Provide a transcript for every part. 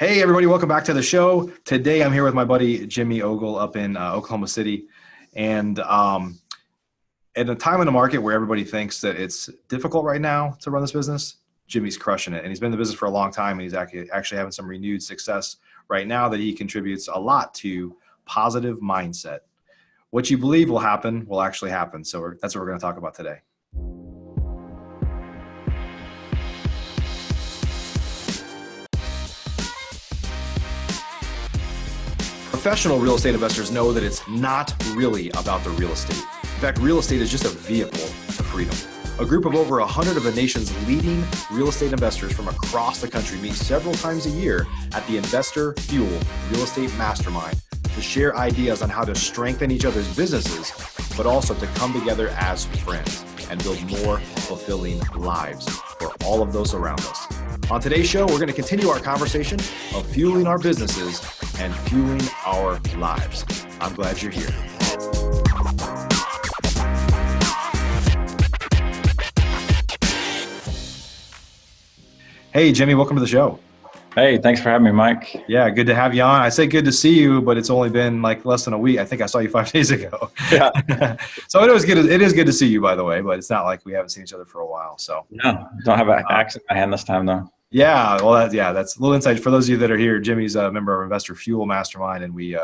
Hey, everybody, welcome back to the show. Today, I'm here with my buddy Jimmy Ogle up in Oklahoma City. And at a time in the market where everybody thinks that it's difficult right now to run this business, Jimmy's crushing it. And he's been in the business for a long time, and he's actually having some renewed success right now that he contributes a lot to positive mindset. What you believe will happen will actually happen. So that's what we're going to talk about today. Professional real estate investors know that it's not really about the real estate. In fact, real estate is just a vehicle to freedom. A group of over 100 of the nation's leading real estate investors from across the country meet several times a year at the Investor Fuel Real Estate Mastermind to share ideas on how to strengthen each other's businesses, but also to come together as friends and build more fulfilling lives for all of those around us. On today's show, we're going to continue our conversation of fueling our businesses and fueling our lives. I'm glad you're here. Hey, Jimmy, welcome to the show. Hey, thanks for having me, Mike. Yeah, good to have you on. I say good to see you, but it's only been like less than a week. I think I saw you 5 days ago. Yeah. So it is good to see you, by the way, but it's not like we haven't seen each other for a while. So No, don't have an axe in my hand this time, though. Yeah, well, that's a little insight for those of you that are here. Jimmy's a member of Investor Fuel Mastermind, and we did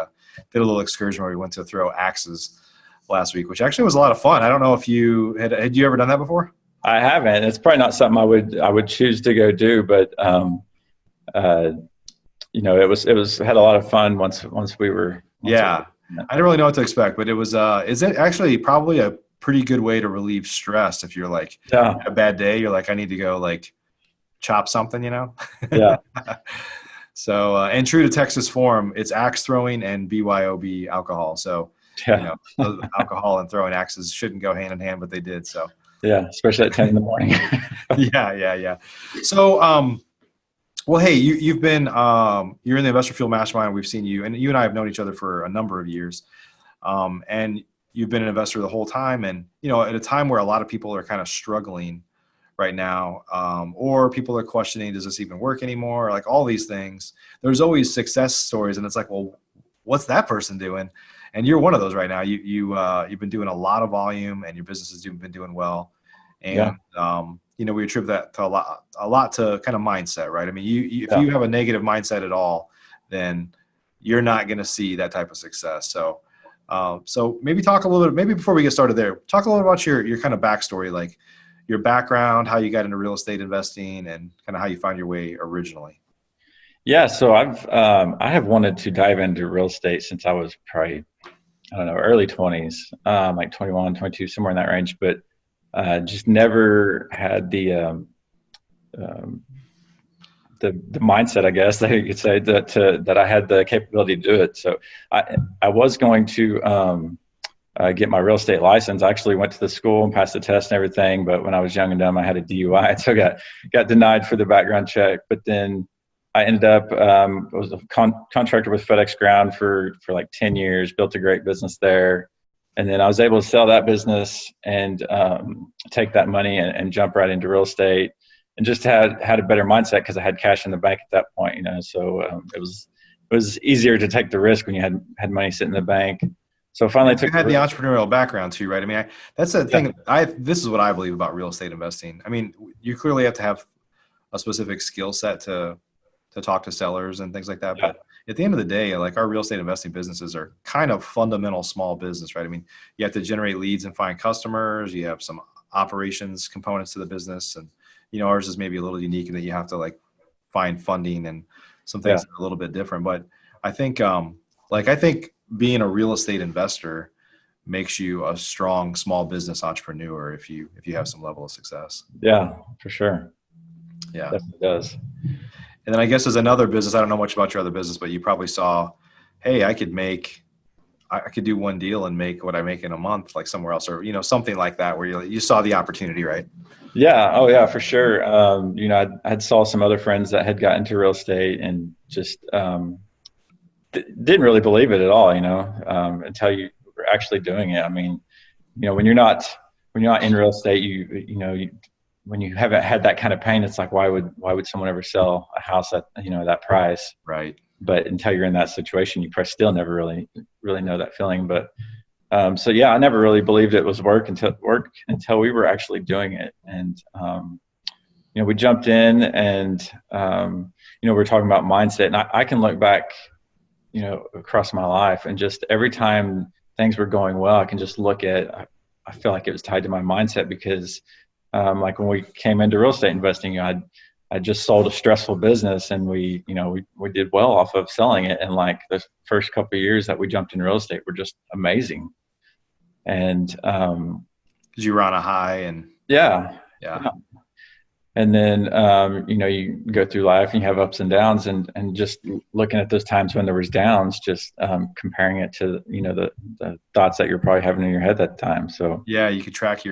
a little excursion where we went to throw axes last week, which actually was a lot of fun. I don't know if you had you ever done that before? I haven't. It's probably not something I would choose to go do, but it was had a lot of fun once we were. I didn't really know what to expect, but it was is it actually probably a pretty good way to relieve stress if you're like a bad day, you're like, I need to go like chop something, Yeah. So and true to Texas form, it's axe throwing and BYOB alcohol. So alcohol and throwing axes shouldn't go hand in hand, but they did. So yeah, especially at 10 in the morning. Yeah. So well, hey, you've been you're in the Investor Fuel Mastermind. We've seen you, and you and I have known each other for a number of years, and you've been an investor the whole time. And at a time where a lot of people are kind of struggling right now, or people are questioning, does this even work anymore? Like all these things, there's always success stories, and it's like, well, what's that person doing? And you're one of those right now. You've been doing a lot of volume, and your business has been doing well. And we attribute that to a lot to kind of mindset, right? I mean, if you have a negative mindset at all, then you're not going to see that type of success. So, so maybe talk a little bit. Maybe before we get started there, talk a little bit about your kind of backstory, like your background, how you got into real estate investing, and kind of how you found your way originally. Yeah, so I have wanted to dive into real estate since I was probably, I don't know, early 20s, like 21, 22, somewhere in that range, but just never had the mindset, I guess that you could say, that I had the capability to do it. So I was going to get my real estate license. I actually went to the school and passed the test and everything, but when I was young and dumb, I had a DUI, so got denied for the background check. But then I ended up was a contractor with FedEx Ground for like 10 years, built a great business there. And then I was able to sell that business and take that money and jump right into real estate, and just had a better mindset because I had cash in the bank at that point, So it was easier to take the risk when you had money sitting in the bank. So finally, you had the entrepreneurial background too, right? I mean, that's the thing. This is what I believe about real estate investing. I mean, you clearly have to have a specific skill set to talk to sellers and things like that. But at the end of the day, like our real estate investing businesses are kind of fundamental small business, right? I mean, you have to generate leads and find customers. You have some operations components to the business, and ours is maybe a little unique in that you have to like find funding and some things that are a little bit different. But I think, I think being a real estate investor makes you a strong small business entrepreneur if you have some level of success. Yeah, for sure. Yeah, definitely does. And then I guess as another business, I don't know much about your other business, but you probably saw, hey, I could do one deal and make what I make in a month, like somewhere else, or something like that, where you saw the opportunity, right? Yeah. Oh, yeah, for sure. I had saw some other friends that had got into real estate and just didn't really believe it at all, until you were actually doing it. I mean, when you're not in real estate, you when you haven't had that kind of pain, it's like, why would someone ever sell a house at, that price? Right. But until you're in that situation, you probably still never really know that feeling. But so yeah, I never really believed it was work until we were actually doing it. And we jumped in, and we're talking about mindset, and I can look back, across my life, and just every time things were going well, I can just look at, I feel like it was tied to my mindset, because like when we came into real estate investing, I just sold a stressful business, and we did well off of selling it. And like the first couple of years that we jumped in real estate were just amazing. And because you were on a high, and yeah. And then you go through life and you have ups and downs, and just looking at those times when there was downs, just comparing it to the thoughts that you're probably having in your head at the time. So yeah, you could track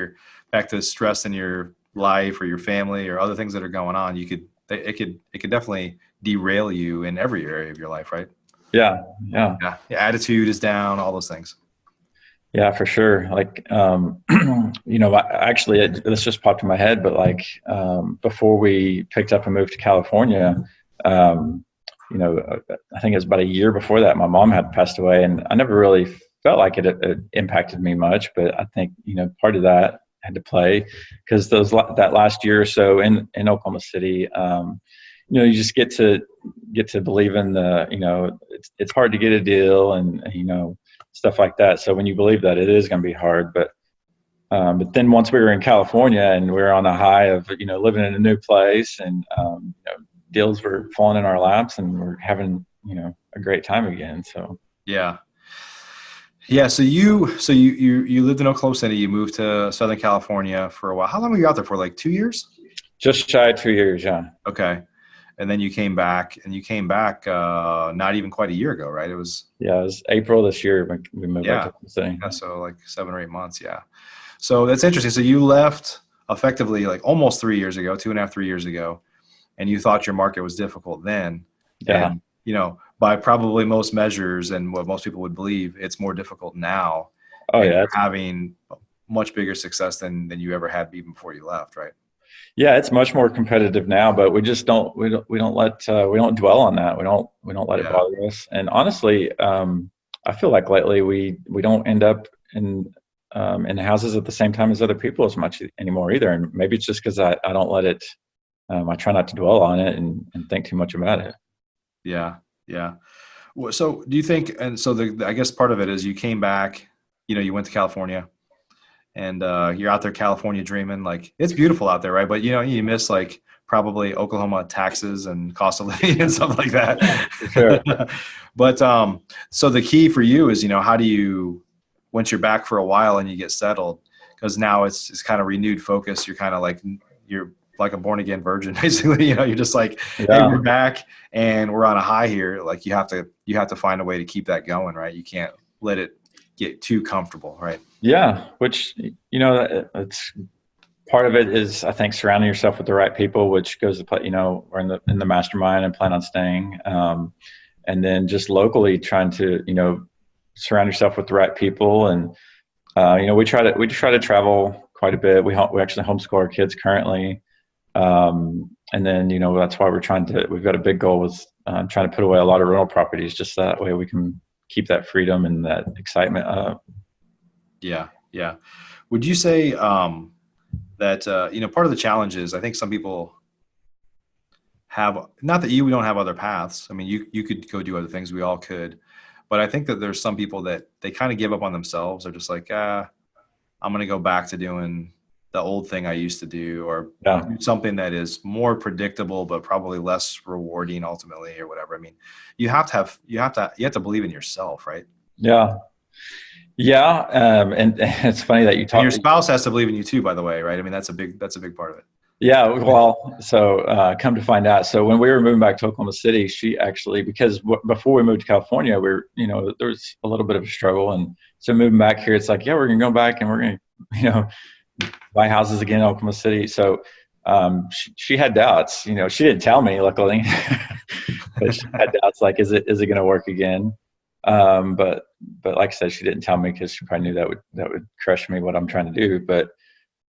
back to stress in your life or your family or other things that are going on. It could definitely derail you in every area of your life, right? Yeah. Your attitude is down, all those things. Yeah, for sure. Like, actually, this just popped in my head, but like, before we picked up and moved to California, I think it was about a year before that, my mom had passed away, and I never really felt like it impacted me much, but I think, part of that had to play, because that last year or so in Oklahoma City, you just get to believe in it's hard to get a deal, and, stuff like that. So when you believe that, it is going to be hard. But then once we were in California and we were on a high of, living in a new place, and, deals were falling in our laps, and we're having, a great time again. So, yeah. Yeah. So you lived in Oklahoma City, you moved to Southern California for a while. How long were you out there for? Like 2 years? Just shy of 2 years. Yeah. Okay. And then you came back, not even quite a year ago, right? It was April this year when we moved back to the city. Yeah, so like 7 or 8 months. Yeah. So that's interesting. So you left effectively like almost 3 years ago, 2.5, 3 years ago, and you thought your market was difficult then. Yeah. And, by probably most measures and what most people would believe, it's more difficult now. Oh, and yeah. you're having much bigger success than you ever had even before you left, right? Yeah, it's much more competitive now, but we just don't dwell on that. We don't let it bother us. And honestly, I feel like lately we don't end up in houses at the same time as other people as much anymore either. And maybe it's just because I don't let it. I try not to dwell on it and think too much about it. Yeah. Yeah. Well, so do you think, and so I guess part of it is you came back, you went to California, and you're out there California dreaming. Like, it's beautiful out there, right? But you miss like probably Oklahoma taxes and cost of living and stuff like that. Sure. But so the key for you is, how do you, once you're back for a while and you get settled, because now it's kind of renewed focus. You're like a born again virgin, basically. You're just like, hey, we're back and we're on a high here. Like, you have to find a way to keep that going, right? You can't let it get too comfortable, right? Yeah, which, it's part of it is, I think, surrounding yourself with the right people, which goes to play, we're in the mastermind and plan on staying. And then just locally trying to, surround yourself with the right people. And, we try to travel quite a bit. We actually homeschool our kids currently. And then, that's why we've got a big goal with trying to put away a lot of rental properties, just that way we can keep that freedom and that excitement up. Yeah. Yeah. Would you say that, part of the challenge is, I think some people have, not that we don't have other paths. I mean, you could go do other things. We all could. But I think that there's some people that they kind of give up on themselves. They're just like, I'm going to go back to doing the old thing I used to do, or do something that is more predictable, but probably less rewarding ultimately, or whatever. I mean, you have to believe in yourself, right? Yeah. Yeah. And it's funny that you talk. And your spouse has to believe in you too, by the way, right? I mean, that's a big part of it. Yeah. Well, so come to find out. So when we were moving back to Oklahoma City, she actually, because before we moved to California, there was a little bit of a struggle. And so moving back here, it's like, yeah, we're going to go back and we're going to, buy houses again in Oklahoma City. So she had doubts. She didn't tell me, luckily, but she had doubts. Like, is it going to work again? But like I said, she didn't tell me because she probably knew that would crush me, what I'm trying to do. But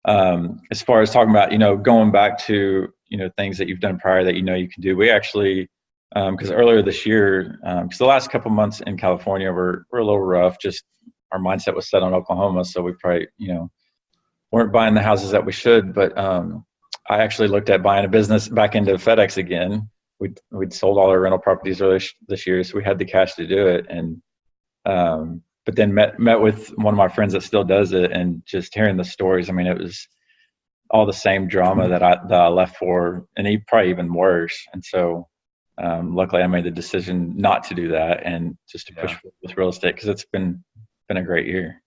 As far as talking about, going back to, things that you've done prior that you can do, we actually, because earlier this year, because the last couple months in California were a little rough. Just our mindset was set on Oklahoma, so we probably, weren't buying the houses that we should. But I actually looked at buying a business back into FedEx again. We'd sold all our rental properties earlier this year, so we had the cash to do it. And but then met with one of my friends that still does it, and just hearing the stories. I mean, it was all the same drama that I left for, and probably even worse. And so, luckily, I made the decision not to do that and just to push forward with real estate, because it's been a great year.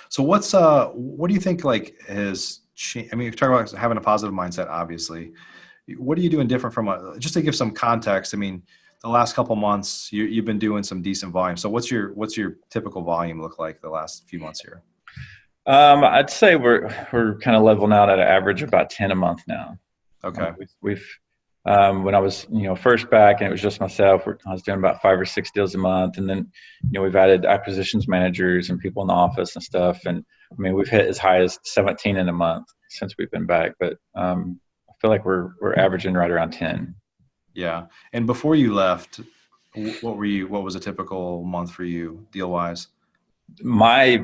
So what do you think has changed? I mean, you're talking about having a positive mindset, obviously. What are you doing different from just to give some context? I mean, the last couple months you've been doing some decent volume. So what's your typical volume look like the last few months here? I'd say we're kind of leveling out at an average of about 10 a month now. Okay. We've when I was first back and it was just myself, I was doing about 5 or 6 deals a month, and then we've added acquisitions managers and people in the office and stuff, and I mean we've hit as high as 17 in a month since we've been back. But I feel like we're averaging right around 10. Yeah. And before you left, what was a typical month for you deal wise? My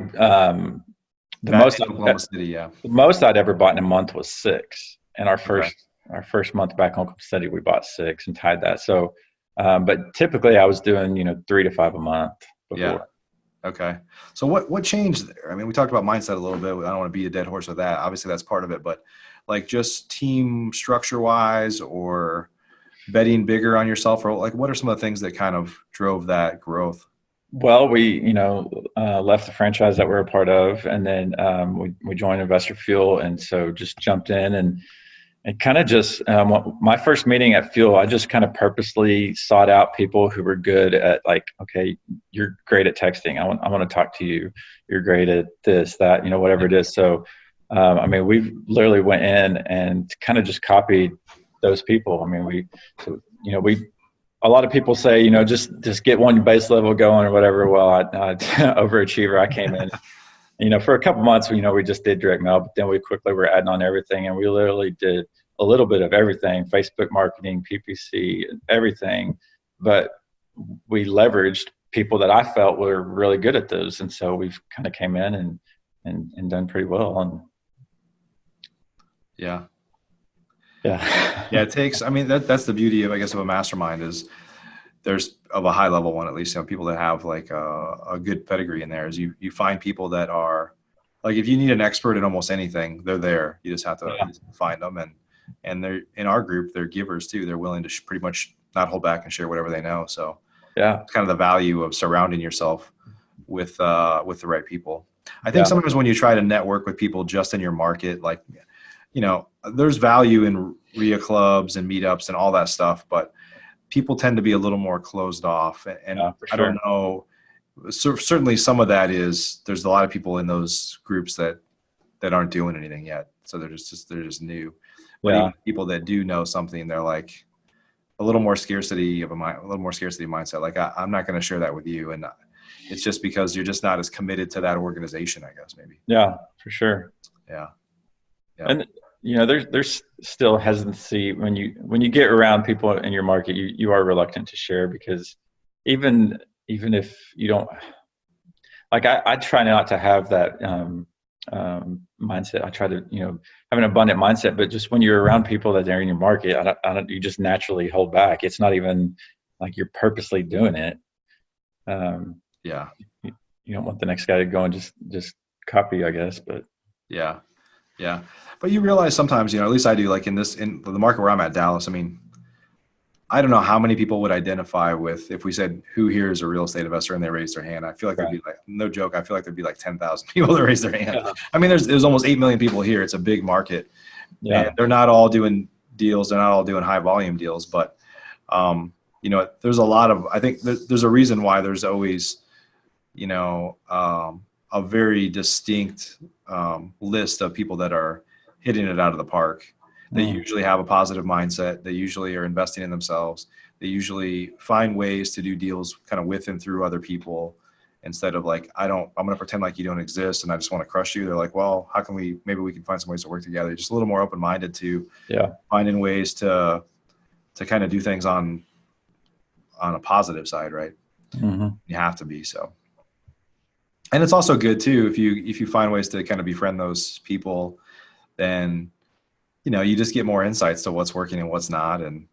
the most Oklahoma City, the most I'd ever bought in a month was 6. And our first month back in Oklahoma City, we bought 6 and tied that. So, but typically I was doing 3 to 5 a month before. Yeah. Okay. So what changed there? I mean, we talked about mindset a little bit. I don't want to beat a dead horse with that. Obviously, that's part of it, but just team structure wise, or betting bigger on yourself, or what are some of the things that kind of drove that growth? Well, we, left the franchise that we're a part of, and then we joined Investor Fuel, and so just jumped in and kind of just my first meeting at Fuel, I just kind of purposely sought out people who were good at okay, you're great at texting. I want to talk to you. You're great at this, that, whatever it is. So, I mean, we literally went in and kind of just copied those people. I mean, a lot of people say, just get one base level going or whatever. Well, I overachiever. I came in, for a couple months, we just did direct mail, but then we quickly were adding on everything, and we literally did a little bit of everything: Facebook marketing, PPC, everything. But we leveraged people that I felt were really good at those, and so we've kind of came in and done pretty well. And yeah. Yeah, it takes, I mean, that's the beauty of, I guess, of a mastermind, is there's, of a high level one, at least, people that have a good pedigree in there, is you find people that are if you need an expert in almost anything, they're there. You just have to find them. And they're, in our group, they're givers too. They're willing to pretty much not hold back and share whatever they know. So it's kind of the value of surrounding yourself with the right people. I think sometimes when you try to network with people just in your market, there's value in RIA clubs and meetups and all that stuff, but people tend to be a little more closed off. And I don't know, certainly some of that is, there's a lot of people in those groups that aren't doing anything yet. So they're just new. But even people that do know something, they're a little more scarcity mindset. I'm not going to share that with you. And it's just because you're just not as committed to that organization, I guess, maybe. Yeah, for sure. Yeah. And there's still hesitancy when you get around people in your market. You are reluctant to share, because even if you don't, I try not to have that mindset. I try to have an abundant mindset, but just when you're around people that are in your market, you just naturally hold back. It's not even you're purposely doing it. You don't want the next guy to go and just copy, I guess. But yeah. But you realize sometimes, at least I do, in the market where I'm at, Dallas, I mean, I don't know how many people would identify with, if we said, who here is a real estate investor, and they raised their hand. I feel like there'd be no joke, I feel like there'd be 10,000 people that raise their hand. Yeah. I mean, there's almost 8 million people here. It's a big market. Yeah. And they're not all doing deals. They're not all doing high volume deals, but there's a lot of, I think there's a reason why there's always, a very distinct list of people that are hitting it out of the park. They usually have a positive mindset. They usually are investing in themselves. They usually find ways to do deals kind of with and through other people. instead of like, I'm going to pretend like you don't exist and I just want to crush you. They're like, well, how can maybe we can find some ways to work together. Just a little more open-minded to finding ways to kind of do things on a positive side, right? Mm-hmm. You have to be. So, and it's also good too, if you find ways to kind of befriend those people, then, you just get more insights to what's working and what's not. And,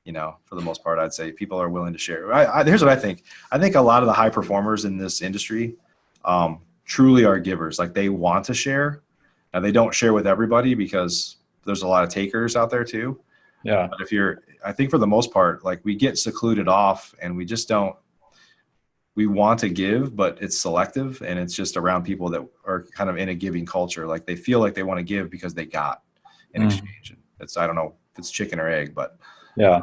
for the most part, I'd say people are willing to share. Here's what I think. I think a lot of the high performers in this industry truly are givers. Like, they want to share. Now, they don't share with everybody because there's a lot of takers out there too. Yeah. But I think for the most part, like, we get secluded off and we just don't, we want to give, but it's selective, and it's just around people that are kind of in a giving culture. Like, they feel like they want to give because they got in exchange. I don't know if it's chicken or egg, but yeah,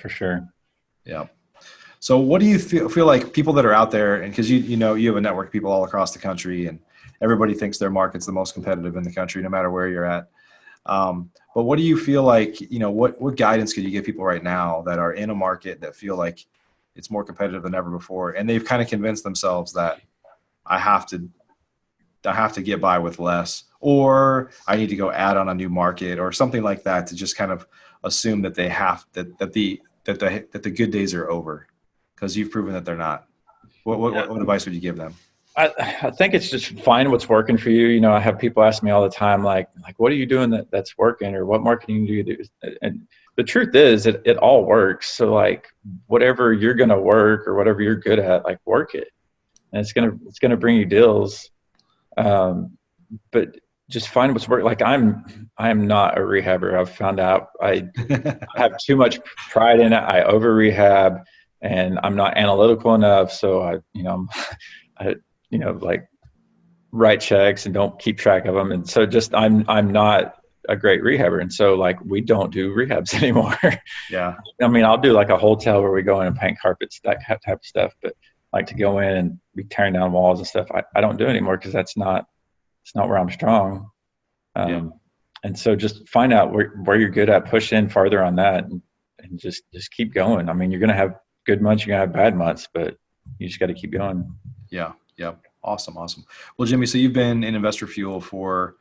for sure. Yeah. So what do you feel like people that are out there, and because you have a network of people all across the country, and everybody thinks their market's the most competitive in the country, no matter where you're at. But what do you feel like, what guidance could you give people right now that are in a market that feel like it's more competitive than ever before, and they've kind of convinced themselves that I have to get by with less, or I need to go add on a new market or something like that, to just kind of assume that that the good days are over, because you've proven that they're not. What advice would you give them? I think it's just find what's working for you. I have people ask me all the time, like, what are you doing that's working, or what marketing do you do? And the truth is, it all works. So, like, whatever you're going to work or whatever you're good at, like, work it, and it's going to bring you deals. But just find what's working. Like, I'm not a rehabber. I've found out I have too much pride in it. I over rehab, and I'm not analytical enough. So I like, write checks and don't keep track of them. And so just, I'm not a great rehabber. And so, like, we don't do rehabs anymore. Yeah. I mean, I'll do like a hotel where we go in and paint carpets, that type of stuff, but like to go in and be tearing down walls and stuff, I don't do anymore, because it's not where I'm strong. And so just find out where you're good at, push in farther on that, and just keep going. I mean, you're going to have good months, you're going to have bad months, but you just got to keep going. Yeah. Awesome. Well, Jimmy, so you've been in Investor Fuel for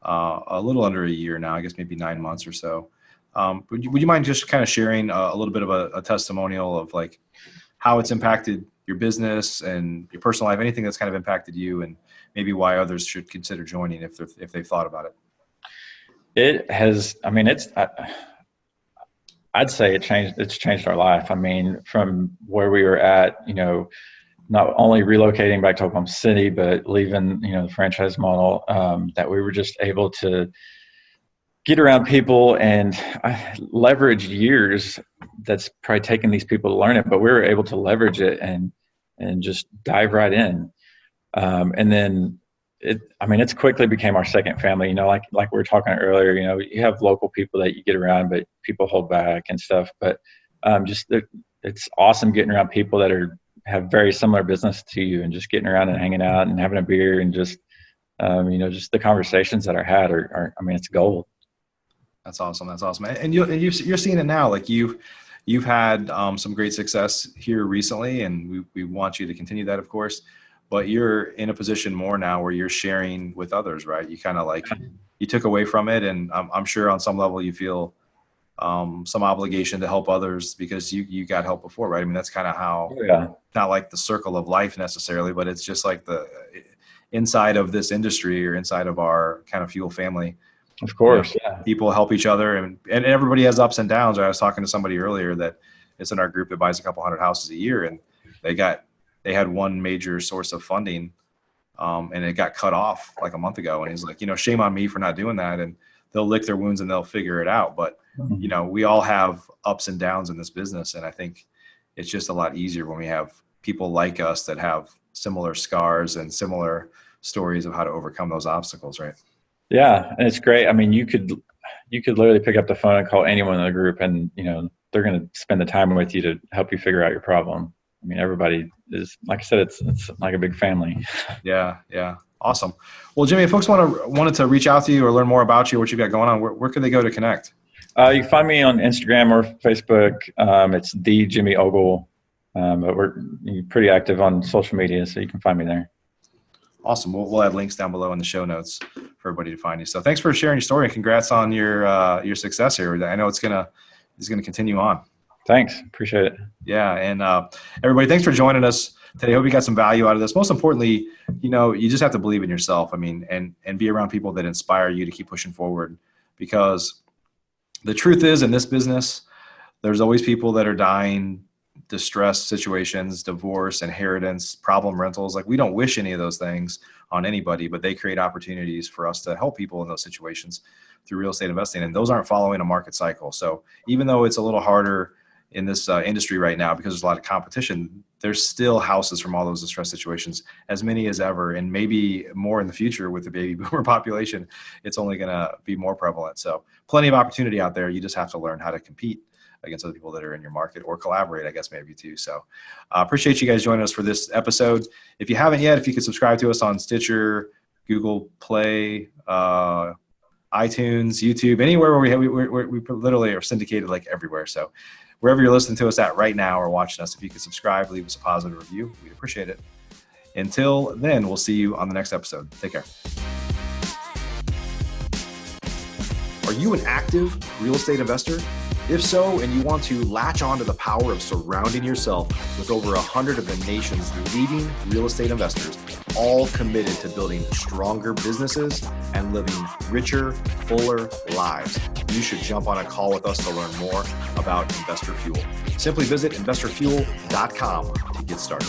a little under a year now, I guess maybe 9 months or so. Would you mind just kind of sharing a little bit of a testimonial of, like, how it's impacted your business and your personal life, anything that's kind of impacted you, and maybe why others should consider joining if they've thought about it? It has, I mean, I'd say it's changed our life. I mean, from where we were at, not only relocating back to Oklahoma City, but leaving, the franchise model, that we were just able to get around people and leverage years that's probably taken these people to learn it, but we were able to leverage it and just dive right in. And then it's quickly became our second family, like we were talking earlier, you have local people that you get around, but people hold back and stuff. But it's awesome getting around people that have very similar business to you, and just getting around and hanging out and having a beer, and just, just the conversations that are had are it's gold. That's awesome. And you're seeing it now. Like, you've had some great success here recently, and we want you to continue that, of course. But you're in a position more now where you're sharing with others, right? You kind of like, you took away from it, and I'm sure on some level you feel some obligation to help others because you got help before, right? I mean, that's kind of how, not like the circle of life necessarily, but it's just like the inside of this industry, or inside of our kind of fuel family. Of course, people help each other, and everybody has ups and downs. I was talking to somebody earlier that is in our group that buys a couple hundred houses a year, and they had one major source of funding, and it got cut off like a month ago. And he's like, shame on me for not doing that. And they'll lick their wounds and they'll figure it out. But, we all have ups and downs in this business. And I think it's just a lot easier when we have people like us that have similar scars and similar stories of how to overcome those obstacles, right? Yeah. And it's great. I mean, you could literally pick up the phone and call anyone in the group, and, they're going to spend the time with you to help you figure out your problem. I mean, everybody is, like I said, it's like a big family. Yeah. Awesome. Well, Jimmy, if folks wanted to reach out to you or learn more about you, what you've got going on, where can they go to connect? You can find me on Instagram or Facebook. It's the Jimmy Ogle. But we're pretty active on social media, so you can find me there. Awesome. We'll add links down below in the show notes for everybody to find you. So thanks for sharing your story, and congrats on your success here. I know it's gonna continue on. Thanks. Appreciate it. Yeah. And everybody, thanks for joining us today. Hope you got some value out of this. Most importantly, you just have to believe in yourself. I mean, and be around people that inspire you to keep pushing forward, because the truth is, in this business, there's always people that are dying, distressed situations, divorce, inheritance, problem rentals. Like, we don't wish any of those things on anybody, but they create opportunities for us to help people in those situations through real estate investing. And those aren't following a market cycle. So even though it's a little harder in this industry right now because there's a lot of competition, there's still houses from all those distressed situations, as many as ever, and maybe more in the future with the baby boomer population. It's only going to be more prevalent. So plenty of opportunity out there. You just have to learn how to compete against other people that are in your market, or collaborate, I guess, maybe too. So appreciate you guys joining us for this episode. If you haven't yet, if you could subscribe to us on Stitcher, Google Play, iTunes, YouTube, anywhere where we literally are syndicated, like everywhere. So wherever you're listening to us at right now or watching us, if you could subscribe, leave us a positive review, we'd appreciate it. Until then, we'll see you on the next episode. Take care. Are you an active real estate investor? If so, and you want to latch on to the power of surrounding yourself with over 100 of the nation's leading real estate investors, all committed to building stronger businesses and living richer, fuller lives, you should jump on a call with us to learn more about Investor Fuel. Simply visit investorfuel.com to get started.